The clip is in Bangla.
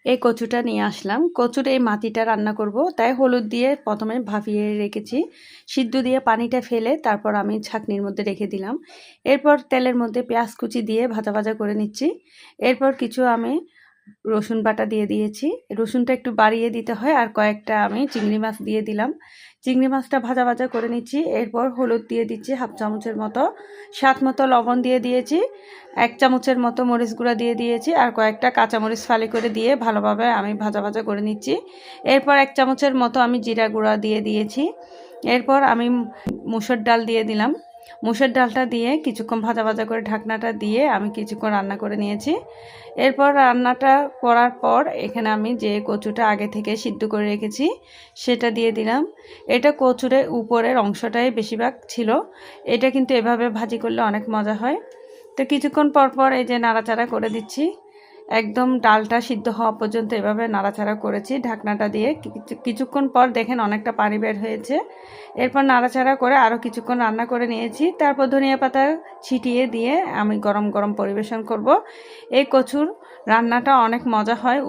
এই কচুটা নিয়ে আসলাম। কচুর এই মাটিটা রান্না করব, তাই হলুদ দিয়ে প্রথমে ভাপিয়ে রেখেছি। সিদ্ধ দিয়ে পানিটা ফেলে তারপর আমি ছাঁকনির মধ্যে রেখে দিলাম। এরপর তেলের মধ্যে পেঁয়াজ কুচি দিয়ে ভাজা ভাজা করে নিচ্ছি। এরপর কিছু আমি রসুন বাটা দিয়ে দিয়েছি। রসুনটা একটু বাড়িয়ে দিতে হয়। আর কয়েকটা আমি চিংড়ি মাছ দিয়ে দিলাম। চিংড়ি মাছটা ভাজা ভাজা করে নিচ্ছি। এরপর হলুদ দিয়ে দিচ্ছি হাফ চামচের মতো, স্বাদ মতো লবণ দিয়ে দিয়েছি, 1 চামচের মতো মরিচ গুঁড়া দিয়ে দিয়েছি, আর কয়েকটা কাঁচামরিচ ফালি করে দিয়ে ভালোভাবে আমি ভাজা ভাজা করে নিচ্ছি। এরপর 1 চামচের মতো আমি জিরা গুঁড়া দিয়ে দিয়েছি। এরপর আমি মুসুর ডাল দিয়ে দিলাম। মুসুর ডালটা দিয়ে কিছুক্ষণ ভাজা ভাজা করে ঢাকনাটা দিয়ে আমি কিছুক্ষণ রান্না করে নিয়েছি। এরপর রান্নাটা করার পর এখানে আমি যে কচুটা আগে থেকে সিদ্ধ করে রেখেছি সেটা দিয়ে দিলাম। এটা কচুরের উপরের অংশটাই বেশিরভাগ ছিল। এটা কিন্তু এভাবে ভাজি করলে অনেক মজা হয়। তো কিছুক্ষণ পর পর এই যে নাড়াচাড়া করে দিচ্ছি। একদম ডালটা সিদ্ধ হওয়া পর্যন্ত এভাবে নাড়াচাড়া করেছি ঢাকনাটা দিয়ে। কিছুক্ষণ পর দেখেন অনেকটা পানি বের হয়েছে। এরপর নাড়াচাড়া করে আরও কিছুক্ষণ রান্না করে নিয়েছি। তারপর ধনিয়া পাতা ছিটিয়ে দিয়ে আমি গরম গরম পরিবেশন করব। এই কচুর রান্নাটা অনেক মজা হয়।